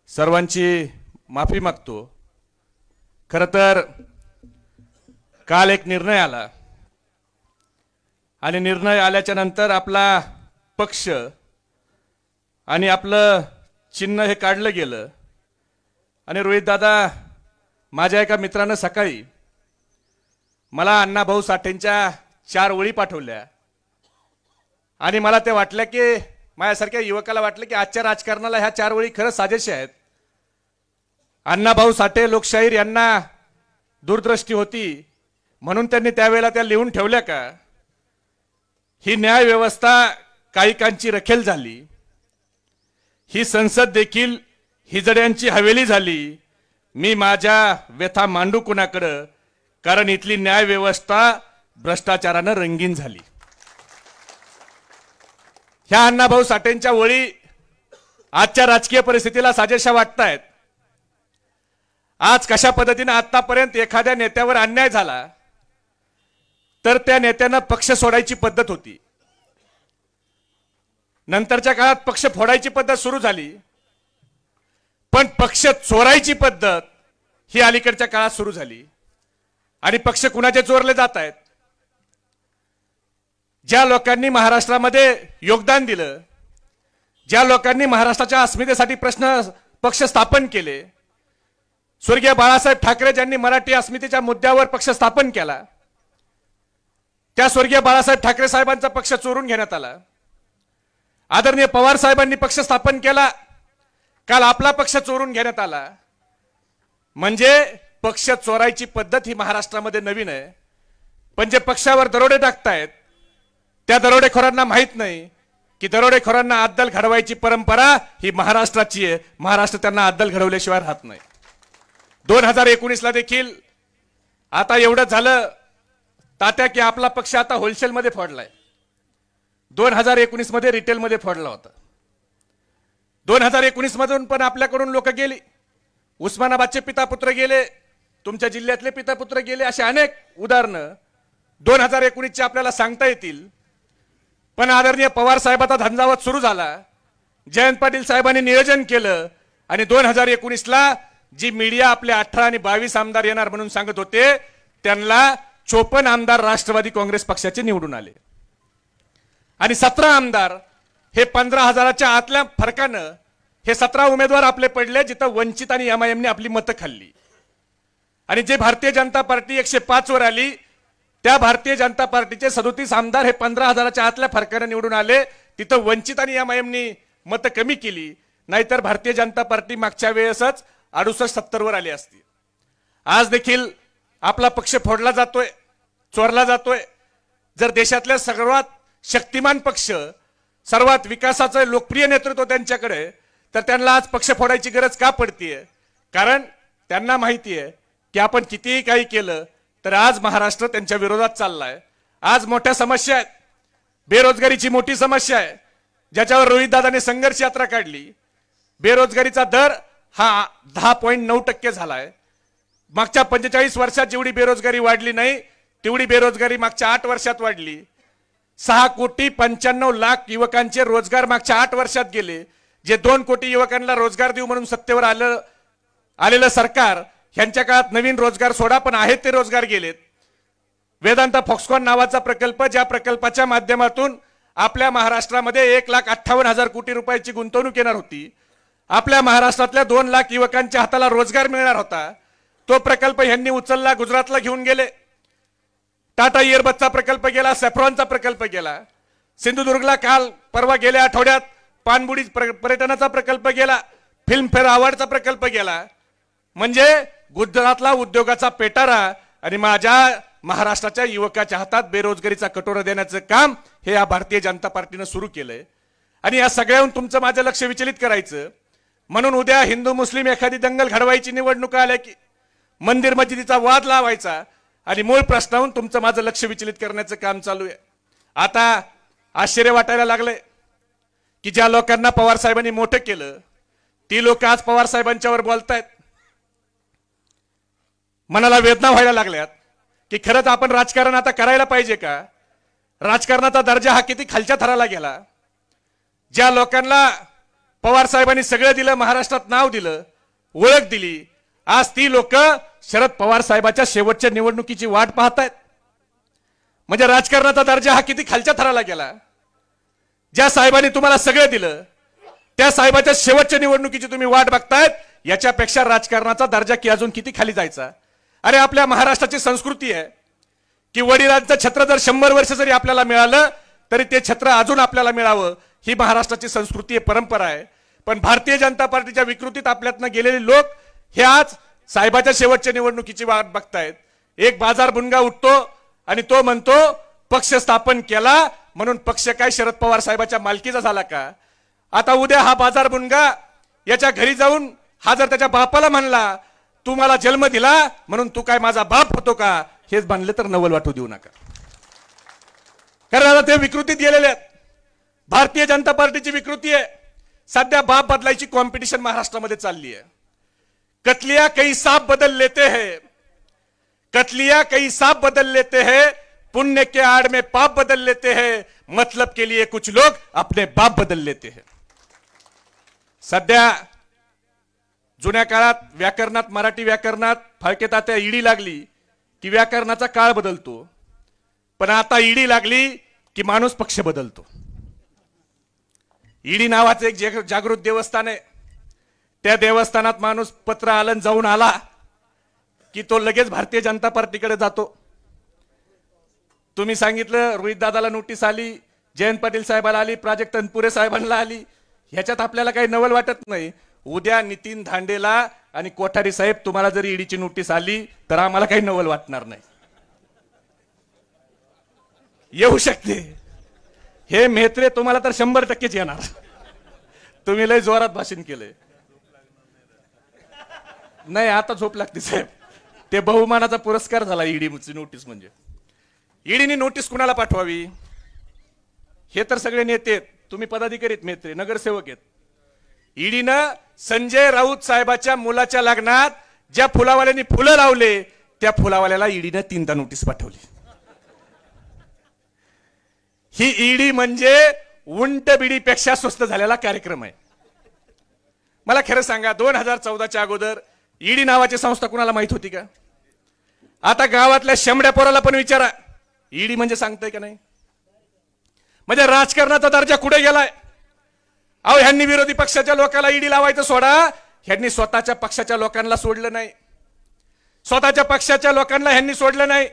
सर्वांची माफी मागतो। खरं तर काल एक निर्णय आला आणि निर्णय आल्याच्या नंतर आपला पक्ष आणि आपलं चिन्ह हे काढलं गेलं आणि रोहित दादा माझ्या एका मित्रानं सकाळी मला अण्णाभाऊ साठेंच्या 4 ओळी पाठवल्या आणि मला ते वाटलं की माझ्यासारख्या युवकाला वाटलं की आजच्या राजकारणाला ह्या 4 ओळी खरंच साजेशी आहेत। अण्णाभाऊ साठे लोकशाहीर यांना दूरदृष्टी होती म्हणून त्यांनी त्यावेळेला त्या लिहून ठेवल्या का? ही न्याय व्यवस्था काहीकांची रखेल झाली, ही संसद देखील हिजड्यांची हवेली झाली। मी माझ्या व्यथा मांडू कुणाकडे, कारण इथली न्याय व्यवस्था भ्रष्टाचाराने रंगीन झाली। ह्या अण्णाभाऊ साठेंच्या ओळी आजच्या राजकीय परिस्थितीला साजेशा वाटतायत। आज कशा पद्धतीने आतापर्यंत एखाद्या नेत्यावर अन्याय झाला तर त्या नेत्यानं पक्ष सोडायची पद्धत होती, नंतरच्या काळात पक्ष फोडायची पद्धत सुरू झाली, पण पक्ष चोरायची पद्धत ही अलीकडच्या काळात सुरू झाली आणि पक्ष कुणाचे चोरले जात आहेत? ज्या लोकांनी महाराष्ट्रामध्ये योगदान दिलं, ज्या लोकांनी महाराष्ट्राच्या अस्मितेसाठी पक्ष स्थापन केले, स्वर्गीय बाळासाहेब ठाकरे ज्यांनी मराठी अस्मितेच्या मुद्द्यावर पक्ष स्थापन केला, त्या स्वर्गीय बाळासाहेब ठाकरे साहेबांचा पक्ष चोरून घेण्यात आला। आदरणीय पवार साहेबांनी पक्ष स्थापन केला, काल आपला पक्ष चोरून घेण्यात आला। म्हणजे पक्ष चोरायची पद्धत ही महाराष्ट्रामध्ये नवीन आहे, पण जे पक्षावर दरोडे टाकतायत त्या दरोडेखोरांना माहित नाही की दरोडेखोरांना अद्दल घडवायची परंपरा ही महाराष्ट्राची आहे। महाराष्ट्र त्यांना अद्दल घडवल्याशिवाय राहत नाही। 2019 ला देखील आता एवढं झालं तात्या की आपला पक्ष आता होलसेल मध्ये फोडलाय। 2019 मध्ये रिटेल मध्ये फोडला होता। 2019 मधून पण आपल्याकडून लोक गेली, उस्मानाबादचे पितापुत्र गेले, तुमच्या जिल्ह्यातले पितापुत्र गेले, असे अनेक उदाहरणं 2019 चे आपल्याला सांगता येतील। पण आदरणीय पवार साहेबांचा झंझावात सुरू झाला, जयंत पाटील साहेबांनी नियोजन केलं आणि 2019 ला जी मीडिया आपले 18 आणि 22 आमदार येणार म्हणून सांगत होते त्यांना 54 आमदार राष्ट्रवादी काँग्रेस पक्षाचे निवडून आले आणि 17 आमदार हे 15,000च्या आतल्या फरकानं हे 17 उमेदवार आपले पडले, जिथं वंचित आणि MIM ने आपली मतं खाल्ली। आणि जे भारतीय जनता पार्टी 105 वर आली, त्या भारतीय जनता पार्टीचे 37 आमदार हे 15,000च्या आतल्या फरकानं निवडून आले, तिथं वंचित आणि MIM ने मतं कमी केली, नाहीतर भारतीय जनता पार्टी मागच्या वेळेसच 68-70 वर आली असती। आज देखील आपला पक्ष फोडला जातोय, चोरला जातोय। जर देशातल्या सर्वात शक्तिमान पक्ष, सर्वात विकासाचं लोकप्रिय नेतृत्व त्यांच्याकडे, तर त्यांना आज पक्ष फोडायची गरज का पडतीये? कारण त्यांना माहिती आहे की आपण कितीही काही केलं तर आज महाराष्ट्र त्यांच्या विरोधात चाललाय। आज मोठ्या समस्या आहेत, बेरोजगारीची मोठी समस्या आहे, ज्याच्यावर रोहित दादाने संघर्ष यात्रा काढली। बेरोजगारीचा दर हा 10.9% झालाय। मागच्या 45 वर्षात जेवढी बेरोजगारी वाढली नाही तेवढी बेरोजगारी मागच्या 8 वर्षात वाढली। 6,95,00,000 युवकांचे रोजगार मागच्या 8 वर्षात गेले। जे 2 कोटी युवकांना रोजगार देऊ म्हणून सत्तेवर आलेलं सरकार, ह्यांच्या काळात नवीन रोजगार सोडा, पण आहेत ते रोजगार गेलेत। वेदांता फॉक्सकॉन नावाचा प्रकल्प, ज्या प्रकल्पाच्या माध्यमातून आपल्या महाराष्ट्रामध्ये 1,58,000 कोटी रुपयाची गुंतवणूक येणार होती, आपल्या महाराष्ट्रातल्या 2 लाख युवकांच्या हाताला रोजगार मिळणार होता, तो प्रकल्प ह्यांनी उचलला, गुजरातला घेऊन गेले। टाटा एअरबसचा प्रकल्प गेला, सॅफ्रॉनचा प्रकल्प गेला, सिंधुदुर्गला काल परवा गेल्या आठवड्यात पाणबुडी पर्यटनाचा प्रकल्प गेला, फिल्मफेअर अवॉर्डचा प्रकल्प गेला। म्हणजे गुजरातला उद्योगाचा पेटारा आणि माझ्या महाराष्ट्राच्या युवकाच्या हातात बेरोजगारीचा कटोरा देण्याचं काम हे या भारतीय जनता पार्टीनं सुरू केलंय। आणि या सगळ्याहून तुमचं माझं लक्ष विचलित करायचं म्हणून उद्या हिंदू मुस्लिम एखादी दंगल घडवायची, निवडणुका आल्या की मंदिर मस्जिदीचा वाद लावायचा आणि मूळ प्रश्नावरून तुमचं माझं लक्ष विचलित करण्याचं काम चालू आहे। आता आश्चर्य वाटायला लागले की ज्या लोकांना पवार साहेबांनी मोठं केलं ती लोक आज पवार साहेबांच्यावर बोलतायत। मनाला वेदना व्हायला लागल्यात की खरंच आपण राजकारण आता करायला पाहिजे का? राजकारणाचा दर्जा हा किती खालच्या थराला गेला। ज्या लोकांना पवार साहेबांनी सगळं दिलं, महाराष्ट्रात नाव दिलं, ओळख दिली. आज ती लोक शरद पवार साहेबाच्या शेवटच्या निवडणुकीची वाट पाहतायत. म्हणजे राजकारणाचा दर्जा हा किती खालच्या थराला गेला. ज्या साहेबांनी तुम्हाला सगळं दिलं त्या साहेबाच्या शेवटच्या निवडणुकीची तुम्ही वाट बघतायत. याच्यापेक्षा राजकारणाचा दर्जा की अजून किती खाली जायचा. अरे आपल्या महाराष्ट्राची संस्कृती आहे की वडिलांचं छत्र जर 100 वर्ष जरी आपल्याला मिळालं तरी ते छत्र अजून आपल्याला मिळावं, ही महाराष्ट्राची संस्कृती आहे, परंपरा आहे. पण भारतीय जनता पार्टीच्या विकृतीत आपल्यातनं गेलेले लोक हे आज साहेबाच्या शेवटच्या निवडणुकीची वाट बघतायत. एक बाजार बुनगा उठतो आणि तो म्हणतो पक्ष स्थापन केला म्हणून पक्ष काय शरद पवार साहेबाच्या मालकीचा झाला का. आता उद्या हा बाजार बुनगा याच्या घरी जाऊन हा जर त्याच्या बापाला म्हणला तू मला जन्म दिला म्हणून तू काय माझा बाप होतो का, हेच बांधले तर नवल वाटू देऊ नका. कारण आता ते विकृतीत गेलेले आहेत. भारतीय जनता पार्टीची विकृती आहे. सध्या बाप बदलायची कॉम्पिटिशन महाराष्ट्रामध्ये चालली आहे. कतलिया कई सांप बदल लेते हैं, कतलिया कई सांप बदल लेते हैं, पुण्य के आड़ में पाप बदल लेते हैं, मतलब के लिए कुछ लोग अपने बाप बदल लेते हैं. सध्या जुन्या काळात व्याकरणात, मराठी व्याकरणात फाळके तात्या ईडी लागली की व्याकरणाचा काळ बदलतो. पण आता ईडी लागली की माणूस पक्ष बदलतो. ईडी नावाचं एक जागृत देवस्थान आहे. त्या देवस्थानात माणूस पत्र आलं जाऊन आला की तो लगेच भारतीय जनता पार्टीकडे जातो. तुम्ही सांगितलं रोहित दादाला नोटीस आली, जयंत पाटील साहेबाला आली, प्राजक्त तनपुरे साहेबांना आली. ह्याच्यात आपल्याला काही नवल वाटत नाही. उद्या नितीन धांडेला आणि कोठारी साहेब तुम्हाला जरी ईडीची नोटीस आली तर आम्हाला काही नवल वाटणार नाही. येऊ शकते. हे म्हेत्रे तुम्हाला तर 100% येणार. तुम्ही लय जोरात भाषण केलंय. नाही आता झोप लागते साहेब. ते बहुमानाचा पुरस्कार झाला ईडीची नोटीस. म्हणजे ईडीने नोटीस कुणाला पाठवावी हे तर सगळे नेते आहेत, तुम्ही पदाधिकारी आहेत, म्हेत्रे नगरसेवक आहेत. ईडीनं संजय राऊत साहेबाच्या मुलाच्या लग्नात ज्या फुलावाल्यांनी फुलं लावले त्या फुलावाल्याला ईडीनं 3दा नोटीस पाठवली. ही ईडी म्हणजे उंट बिडीपेक्षा स्वस्त झालेला कार्यक्रम आहे. मला खरं सांगा 2014च्या अगोदर ईडी नावाची संस्था कुणाला माहित होती का. आता गावातल्या शेंबड्या पोराला पण विचारा ईडी म्हणजे सांगताय का नाही. म्हणजे राजकारणाचा दर्जा कुठे गेलाय. अहो ह्यांनी विरोधी पक्षाच्या लोकांना ईडी लावायचं सोडा, ह्यांनी स्वतःच्या पक्षाच्या लोकांना सोडलं नाही. स्वतःच्या पक्षाच्या लोकांना ह्यांनी सोडलं नाही.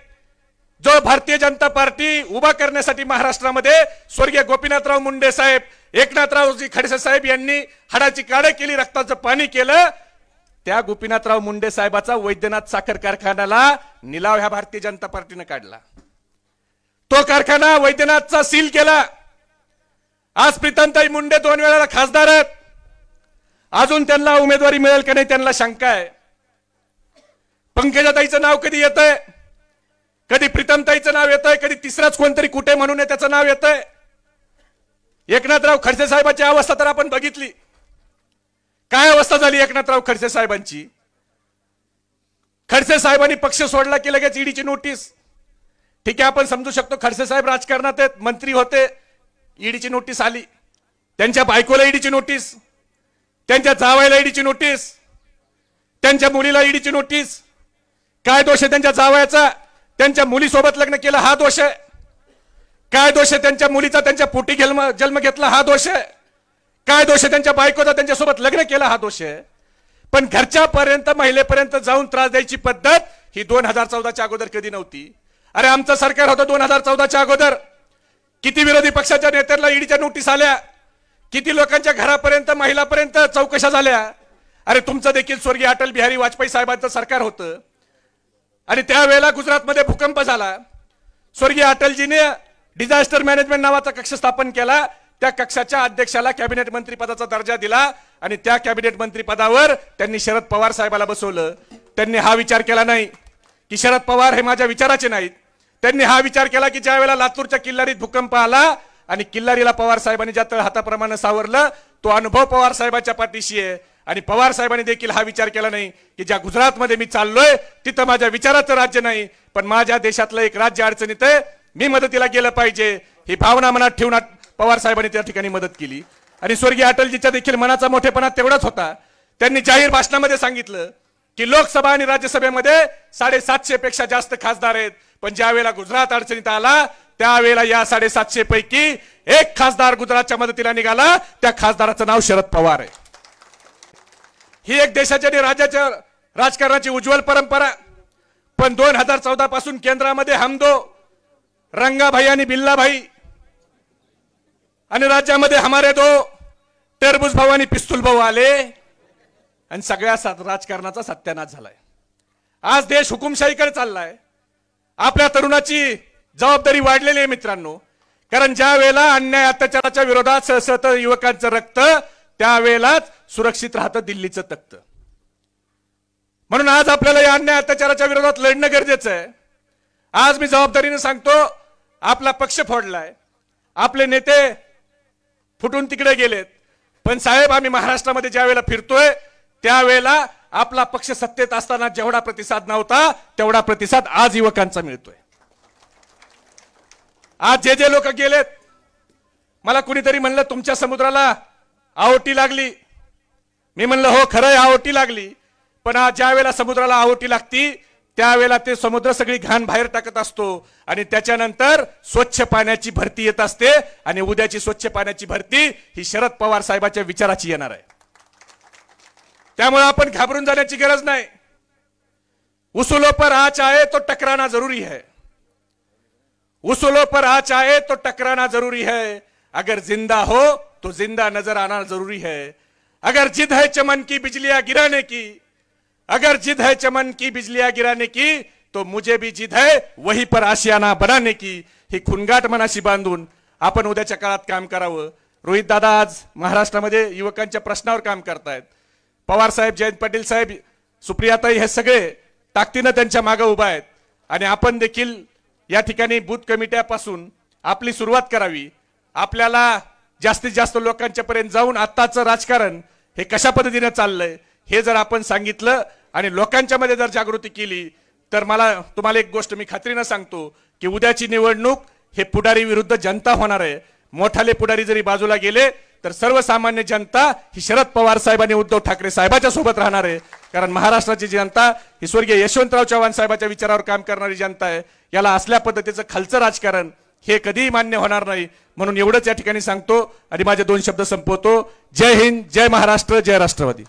जो भारतीय जनता पार्टी उभा करण्यासाठी महाराष्ट्रामध्ये स्वर्गीय गोपीनाथराव मुंडे साहेब, एकनाथरावजी खडसे साहेब यांनी हाडाची काढ केली, रक्ताचं पाणी केलं, त्या गोपीनाथराव मुंडे साहेबाचा वैद्यनाथ साखर कारखान्याला निलाव ह्या भारतीय जनता पार्टीने काढला. तो कारखाना वैद्यनाथचा सील केला. आज प्रीतमताई मुंडे 2 वेळेला खासदार आहेत. अजून त्यांना उमेदवारी मिळेल का नाही त्यांना शंका आहे. पंकजाताईचं नाव कधी येतंय, कधी प्रीतमताईचं नाव येतंय, कधी तिसराच कोणतरी कुठे म्हणून त्याचं नाव येतंय. एकनाथराव खडसे साहेबांची अवस्था तर आपण बघितली. काय अवस्था झाली एकनाथराव खडसे साहेबांची. खडसे साहेबांनी पक्ष सोडला की लगेच ईडीची नोटीस. ठीक आहे आपण समजू शकतो खडसे साहेब राजकारणात आहेत, मंत्री होते, ईडीची नोटीस आली. त्यांच्या बायकोला ईडीची नोटीस, त्यांच्या जावयाला ईडीची नोटीस, त्यांच्या मुलीला ईडीची नोटीस. काय दोष आहे त्यांच्या जावयाचा. त्यांच्या मुलीसोबत लग्न केलं हा दोष आहे. काय दोष आहे त्यांच्या मुलीचा त्यांच्या पोटी जन्म घेतला हा दोष आहे. काय दोष आहे त्यांच्या बायकोचा त्यांच्यासोबत लग्न केलं हा दोष आहे. पण घरच्यापर्यंत महिलेपर्यंत जाऊन त्रास द्यायची पद्धत ही 2014च्या अगोदर कधी नव्हती. अरे आमचं सरकार होतं 2014च्या अगोदर. किती विरोधी पक्षाच्या नेत्यांना ईडीच्या नोटीस आल्या, किती लोकांच्या घरापर्यंत महिलापर्यंत चौकशा झाल्या. अरे तुमचं देखील स्वर्गीय अटल बिहारी वाजपेयी साहेबांचं सरकार होतं आणि त्यावेळेला गुजरातमध्ये भूकंप झाला. स्वर्गीय अटलजीने डिझास्टर मॅनेजमेंट नावाचा कक्ष स्थापन केला. त्या कक्षाच्या अध्यक्षाला कॅबिनेट मंत्री पदाचा दर्जा दिला आणि त्या कॅबिनेट मंत्री पदावर त्यांनी शरद पवार साहेबाला बसवलं. त्यांनी हा विचार केला नाही की शरद पवार हे माझ्या विचाराचे नाहीत. त्यांनी हा विचार केला की ज्या वेळेला लातूरच्या किल्लारीत भूकंप आला आणि किल्लारीला पवार साहेबांनी ज्या तळ हाताप्रमाणे सावरलं तो अनुभव पवार साहेबांच्या पाठीशी आहे. आणि पवार साहेबांनी देखील हा विचार केला नाही की ज्या गुजरातमध्ये मी चाललोय तिथं माझ्या विचाराचं राज्य नाही, पण माझ्या देशातलं एक राज्य अडचणीत आहे, मी मदतीला गेलं पाहिजे, ही भावना मनात ठेवून पवार साहेबांनी त्या ठिकाणी मदत केली. आणि स्वर्गीय अटलजीच्या देखील मनाचा मोठेपणा तेवढाच होता. त्यांनी जाहीर भाषणामध्ये सांगितलं की लोकसभा आणि राज्यसभेमध्ये 750 पेक्षा जास्त खासदार आहेत, पण ज्या वेळेला गुजरात अडचणीत आला त्यावेळेला या 750 पैकी एक खासदार गुजरातच्या मदतीला निघाला. त्या खासदाराचं नाव शरद पवार आहे. ही एक देशाच्या आणि राज्याच्या राजकारणाची उज्ज्वल परंपरा. पण 2014 पासून केंद्रामध्ये हम दो, रंगाभाई आणि बिल्लाभाई, आणि राज्यामध्ये हमारे दो, टरबूज भाऊ आणि पिस्तूल भाऊ आले आणि सगळ्या राजकारणाचा सत्यानाश झालाय. आज देश हुकुमशाहीकडे चाललाय. आपल्या तरुणाची जबाबदारी वाढलेली आहे मित्रांनो, कारण ज्या वेळेला अन्याय अत्याचाराच्या विरोधात सळसळत युवकांचं रक्त, त्यावेळेलाच सुरक्षित राहतं दिल्लीचं तख्त. म्हणून आज आपल्याला या अन्याय अत्याचाराच्या विरोधात लढणं गरजेचं आहे. आज मी जबाबदारीने सांगतो, आपला पक्ष फोडलाय, आपले नेते फुटून तिकडे गेलेत, पण साहेब आम्ही महाराष्ट्रामध्ये ज्या वेळेला फिरतोय त्यावेळेला आपला पक्ष सत्तेत असताना जेवढा प्रतिसाद नव्हता तेवढा प्रतिसाद आज युवकांचा मिळतोय. आज जे लोक गेलेत, मला कुणीतरी म्हणलं तुमच्या समुद्राला आवटी लागली. मी म्हणलं हो खरंय आवटी लागली, पण आज ज्या वेळेला समुद्राला आवटी लागती त्यावेळेला ते समुद्र सगळी घाण बाहेर टाकत असतो आणि त्याच्यानंतर स्वच्छ पाण्याची भरती येत असते. आणि उद्याची स्वच्छ पाण्याची भरती ही शरद पवार साहेबांच्या विचाराची येणार आहे. त्यामुळे आपण घाबरून जाण्याची गरज नाही. उसूलों पर आँच आए तो टकराना जरूरी है. उसूलों पर आँच आए तो टकराना जरूरी है. अगर जिंदा हो तो जिंदा नजर आना जरूरी है. अगर जिद है चमन की बिजलियां गिराने की, अगर जिद है चमन की बिजलियां गिराने की, तो मुझे भी जिद है वही पर आशियाना बनाने की. ही खुनगाट मनाशी बांधून आपण उद्याच्या काळात काम करावं. रोहित दादा आज महाराष्ट्रामध्ये युवकांच्या प्रश्नावर काम करतायत. पवार साहेब, जयंत पाटील साहेब, सुप्रियाताई हे सगळे ताकदीनं त्यांच्या मागे उभा आहेत. आणि आपण देखील या ठिकाणी बूथ कमिट्यापासून आपली सुरुवात करावी. आपल्याला जास्तीत जास्त लोकांच्या पर्यंत जाऊन आत्ताचं राजकारण हे कशा पद्धतीने चाललंय हे जर आपण सांगितलं आणि लोकांच्या मध्ये जर जागृती केली, तर मला तुम्हाला एक गोष्ट मी खात्रीनं सांगतो की उद्याची निवडणूक हे पुढारी विरुद्ध जनता होणार आहे. मोठाले पुढारी जरी बाजूला गेले तर सर्वसामान्य जनता ही शरद पवार साहेब आणि उद्धव ठाकरे साहेबांच्या सोबत राहणार आहे. कारण महाराष्ट्राची जनता ही स्वर्गीय यशवंतराव चव्हाण साहेबांच्या विचारावर काम करणारी जनता आहे. याला असल्या पद्धतीचं खालचं राजकारण हे कधीही मान्य होणार नाही. म्हणून एवढंच या ठिकाणी सांगतो आणि माझे 2 शब्द संपवतो. जय हिंद, जय महाराष्ट्र, जय राष्ट्रवादी.